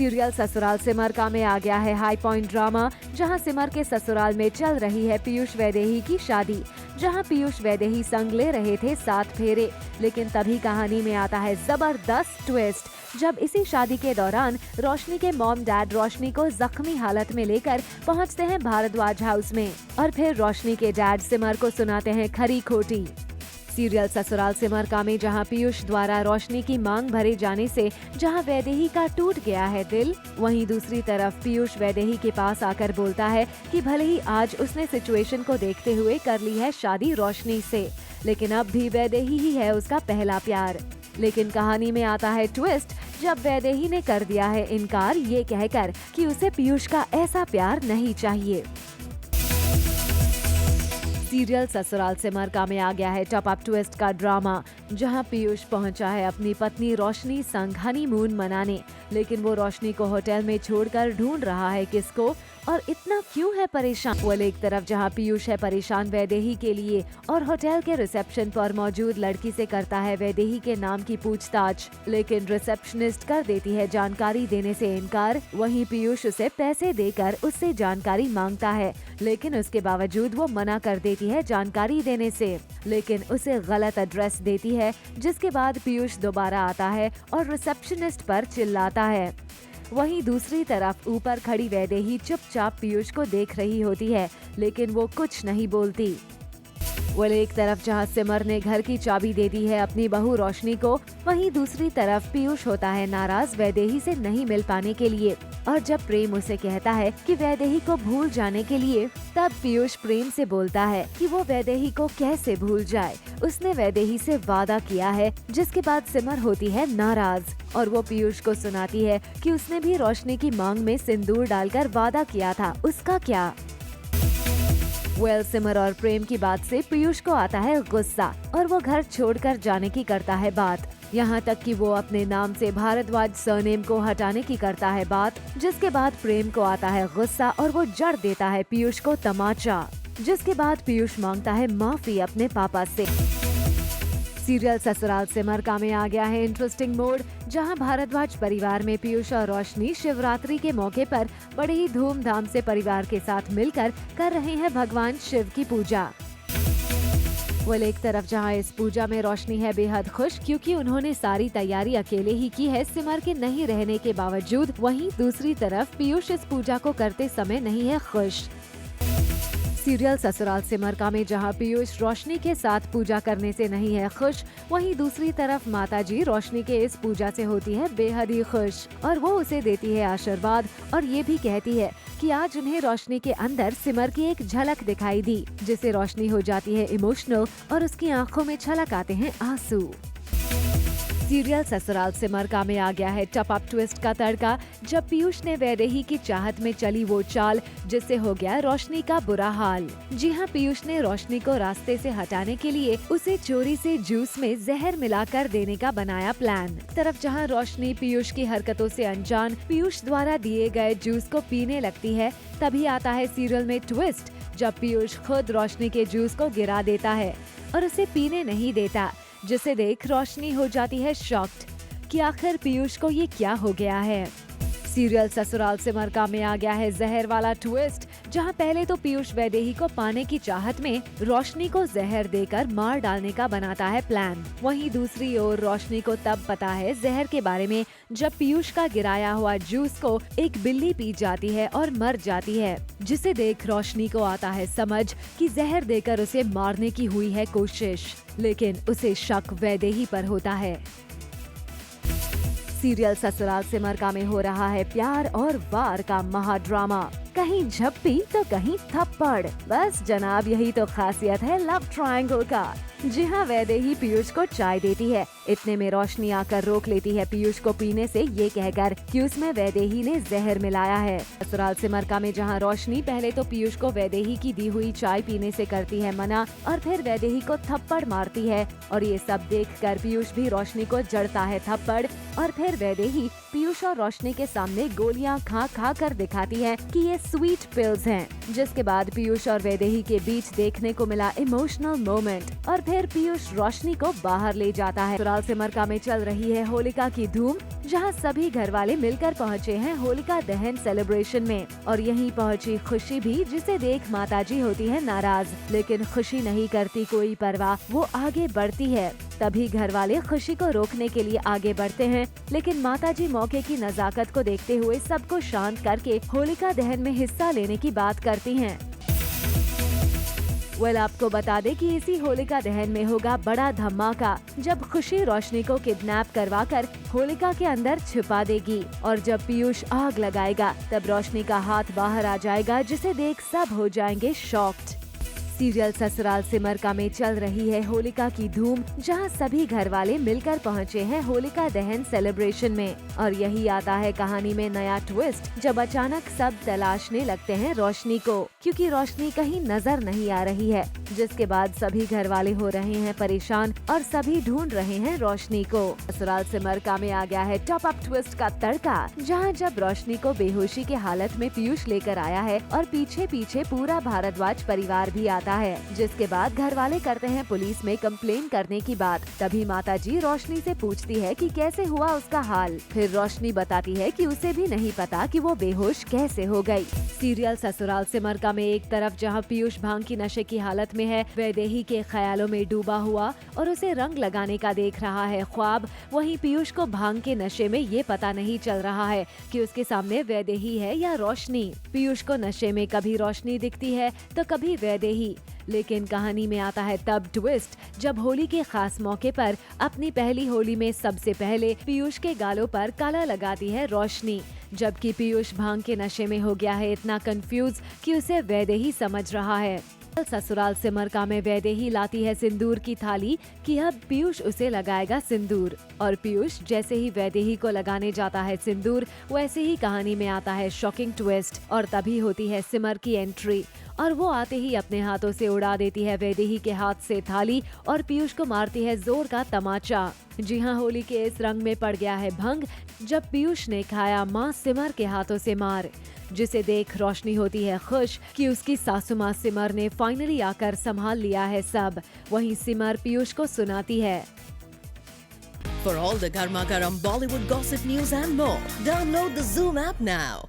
Serial Sasural Simar का में आ गया है हाई पॉइंट ड्रामा, जहां सिमर के ससुराल में चल रही है पीयूष वैदेही की शादी, जहां पीयूष वैदेही संग ले रहे थे 7 फेरे। लेकिन तभी कहानी में आता है जबरदस्त ट्विस्ट, जब इसी शादी के दौरान रोशनी के मॉम डैड रोशनी को जख्मी हालत में लेकर पहुंचते हैं भारद्वाज हाउस में, और फिर रोशनी के डैड सिमर को सुनाते हैं खरी खोटी। सीरियल ससुराल सिमर का में जहां पीयूष द्वारा रोशनी की मांग भरे जाने से जहां वैदेही का टूट गया है दिल, वहीं दूसरी तरफ पीयूष वैदेही के पास आकर बोलता है कि भले ही आज उसने सिचुएशन को देखते हुए कर ली है शादी रोशनी से, लेकिन अब भी वैदेही ही है उसका पहला प्यार। लेकिन कहानी में आता है ट्विस्ट, जब वैदेही ने कर दिया है इनकार ये कहकर कि उसे पीयूष का ऐसा प्यार नहीं चाहिए। सीरियल ससुराल सिमर का में आ गया है टॉप अप ट्विस्ट का ड्रामा, जहां पीयूष पहुंचा है अपनी पत्नी रोशनी संग हनीमून मनाने, लेकिन वो रोशनी को होटल में छोड़कर ढूंढ रहा है किसको, और इतना क्यों है परेशान। वो एक तरफ जहां पीयूष है परेशान वैदेही के लिए और होटल के रिसेप्शन पर मौजूद लड़की से करता है वैदेही के नाम की पूछताछ, लेकिन रिसेप्शनिस्ट कर देती है जानकारी देने से इनकार। वहीं पीयूष उसे पैसे देकर उससे जानकारी मांगता है, लेकिन उसके बावजूद वो मना कर देती है जानकारी देने से, लेकिन उसे गलत एड्रेस देती है, जिसके बाद पीयूष दोबारा आता है और रिसेप्शनिस्ट पर चिल्लाता है। वहीं दूसरी तरफ ऊपर खड़ी वैदेही चुपचाप पीयूष को देख रही होती है, लेकिन वो कुछ नहीं बोलती। एक तरफ जहां सिमर ने घर की चाबी दे दी है अपनी बहू रोशनी को, वहीं दूसरी तरफ पीयूष होता है नाराज वैदेही से नहीं मिल पाने के लिए, और जब प्रेम उसे कहता है कि वैदेही को भूल जाने के लिए, तब पीयूष प्रेम से बोलता है कि वो वैदेही को कैसे भूल जाए, उसने वैदेही से वादा किया है। जिसके बाद सिमर होती है नाराज और वो पीयूष को सुनाती है कि उसने भी रोशनी की मांग में सिंदूर डालकर वादा किया था, उसका क्या। सिमर और प्रेम की बात से पीयूष को आता है गुस्सा और वो घर छोड़कर जाने की करता है बात, यहाँ तक कि वो अपने नाम से भारद्वाज सरनेम को हटाने की करता है बात। जिसके बाद प्रेम को आता है गुस्सा और वो जड़ देता है पीयूष को तमाचा, जिसके बाद पीयूष मांगता है माफी अपने पापा से। सीरियल ससुराल सिमर का में आ गया है इंटरेस्टिंग मोड, जहां भारद्वाज परिवार में पीयूष और रोशनी शिवरात्रि के मौके पर बड़े ही धूमधाम से परिवार के साथ मिलकर कर रहे हैं भगवान शिव की पूजा। एक तरफ जहां इस पूजा में रोशनी है बेहद खुश, क्योंकि उन्होंने सारी तैयारी अकेले ही की है सिमर के नहीं रहने के बावजूद। वहीं दूसरी तरफ पीयूष इस पूजा को करते समय नहीं है खुश। सीरियल ससुराल सिमर का में जहां पीयूष रोशनी के साथ पूजा करने से नहीं है खुश, वहीं दूसरी तरफ माताजी रोशनी के इस पूजा से होती है बेहद ही खुश, और वो उसे देती है आशीर्वाद और ये भी कहती है कि आज उन्हें रोशनी के अंदर सिमर की एक झलक दिखाई दी, जिससे रोशनी हो जाती है इमोशनल और उसकी आंखों में छलक आते हैं आंसू। सीरियल ससुराल सिमर का में आ गया है टॉप अप ट्विस्ट का तड़का, जब पीयूष ने वैदेही की चाहत में चली वो चाल जिससे हो गया रोशनी का बुरा हाल। जी हाँ, पीयूष ने रोशनी को रास्ते से हटाने के लिए उसे चोरी से जूस में जहर मिलाकर देने का बनाया प्लान। तरफ जहाँ रोशनी पीयूष की हरकतों से अनजान पीयूष द्वारा दिए गए जूस को पीने लगती है, तभी आता है सीरियल में ट्विस्ट, जब पीयूष खुद रोशनी के जूस को गिरा देता है और उसे पीने नहीं देता, जिसे देख रोशनी हो जाती है शॉक्ड कि आखिर पीयूष को ये क्या हो गया है। सीरियल ससुराल सिमर का में आ गया है जहर वाला ट्विस्ट, जहां पहले तो पीयूष वैदेही को पाने की चाहत में रोशनी को जहर देकर मार डालने का बनाता है प्लान। वहीं दूसरी ओर रोशनी को तब पता है जहर के बारे में जब पीयूष का गिराया हुआ जूस को एक बिल्ली पी जाती है और मर जाती है, जिसे देख रोशनी को आता है समझ कि जहर देकर उसे मारने की हुई है कोशिश, लेकिन उसे शक वैदेही पर होता है। सीरियल ससुराल सिमर का में हो रहा है प्यार और वार का महाड्रामा, कहीं झप्पी तो कहीं थप्पड़। बस जनाब, यही तो खासियत है लव ट्रायंगल का। जी हाँ, वैदेही पीयूष को चाय देती है, इतने में रोशनी आकर रोक लेती है पीयूष को पीने से, ये कहकर कि उसमें वैदेही ने जहर मिलाया है। ससुराल सिमर का में जहाँ रोशनी पहले तो पीयूष को वैदेही की दी हुई चाय पीने से करती है मना, और फिर वैदेही को थप्पड़ मारती है, और ये सब देखकर पीयूष भी रोशनी को जड़ता है थप्पड़, और फिर वैदेही पीयूष और रोशनी के सामने गोलियां खा खा कर दिखाती है कि ये स्वीट पिल्स हैं, जिसके बाद पीयूष और वैदेही के बीच देखने को मिला इमोशनल मोमेंट, और फिर पीयूष रोशनी को बाहर ले जाता है। ससुराल सिमर का में चल रही है होलिका की धूम, जहां सभी घर वाले मिलकर पहुंचे हैं होलिका दहन सेलिब्रेशन में। और यहीं पहुंची खुशी भी, जिसे देख माताजी होती है नाराज, लेकिन खुशी नहीं करती कोई परवाह, वो आगे बढ़ती है। तभी घर वाले खुशी को रोकने के लिए आगे बढ़ते हैं, लेकिन माताजी मौके की नजाकत को देखते हुए सबको शांत करके होलिका दहन में हिस्सा लेने की बात करती हैं। आपको बता दें कि इसी होलिका दहन में होगा बड़ा धमाका, जब खुशी रोशनी को किडनैप करवाकर होलिका के अंदर छिपा देगी और जब पीयूष आग लगाएगा तब रोशनी का हाथ बाहर आ जाएगा, जिसे देख सब हो जाएंगे शॉक्ड। सीरियल ससुराल सिमर में चल रही है होलिका की धूम, जहां सभी घर वाले मिलकर पहुंचे हैं होलिका दहन सेलिब्रेशन में। और यही आता है कहानी में नया ट्विस्ट, जब अचानक सब तलाशने लगते हैं रोशनी को, क्योंकि रोशनी कहीं नजर नहीं आ रही है। जिसके बाद सभी घर वाले हो रहे हैं परेशान और सभी ढूंढ रहे हैं रोशनी को। ससुराल सिमर में आ गया है टॉप अप ट्विस्ट का तड़का, जहाँ जब रोशनी को बेहोशी के हालत में पीयूष लेकर आया है और पीछे पीछे पूरा भारद्वाज परिवार भी आता है। जिसके बाद घर वाले करते हैं पुलिस में कंप्लेन करने की बात। तभी माताजी रोशनी से पूछती है कि कैसे हुआ उसका हाल। फिर रोशनी बताती है कि उसे भी नहीं पता कि वो बेहोश कैसे हो गई। सीरियल ससुराल सिमर में एक तरफ जहां पीयूष भांग की नशे की हालत में है, वैदेही के ख्यालों में डूबा हुआ और उसे रंग लगाने का देख रहा है ख्वाब, वहीं पीयूष को भांग के नशे में ये पता नहीं चल रहा है कि उसके सामने वैदेही है या रोशनी। पीयूष को नशे में कभी रोशनी दिखती है तो कभी वैदेही, लेकिन कहानी में आता है तब ट्विस्ट, जब होली के खास मौके पर अपनी पहली होली में सबसे पहले पीयूष के गालों पर काला लगाती है रोशनी, जबकि पीयूष भांग के नशे में हो गया है इतना कंफ्यूज कि उसे वैदेही समझ रहा है। ससुराल सिमर में वैदेही लाती है सिंदूर की थाली कि अब पीयूष उसे लगाएगा सिंदूर, और पीयूष जैसे ही वैदेही को लगाने जाता है सिंदूर, वैसे ही कहानी में आता है शॉकिंग ट्विस्ट। और तभी होती है सिमर की एंट्री और वो आते ही अपने हाथों से उड़ा देती है वैदेही के हाथ से थाली और पीयूष को मारती है जोर का तमाचा। जी हाँ, होली के इस रंग में पड़ गया है भंग, जब पीयूष ने खाया माँ सिमर के हाथों से मार, जिसे देख रोशनी होती है खुश कि उसकी सासू माँ सिमर ने फाइनली आकर संभाल लिया है सब। वहीं सिमर पीयूष को सुनाती है, For all the Garma Garam Bollywood gossip news and more, download the Zoom app now.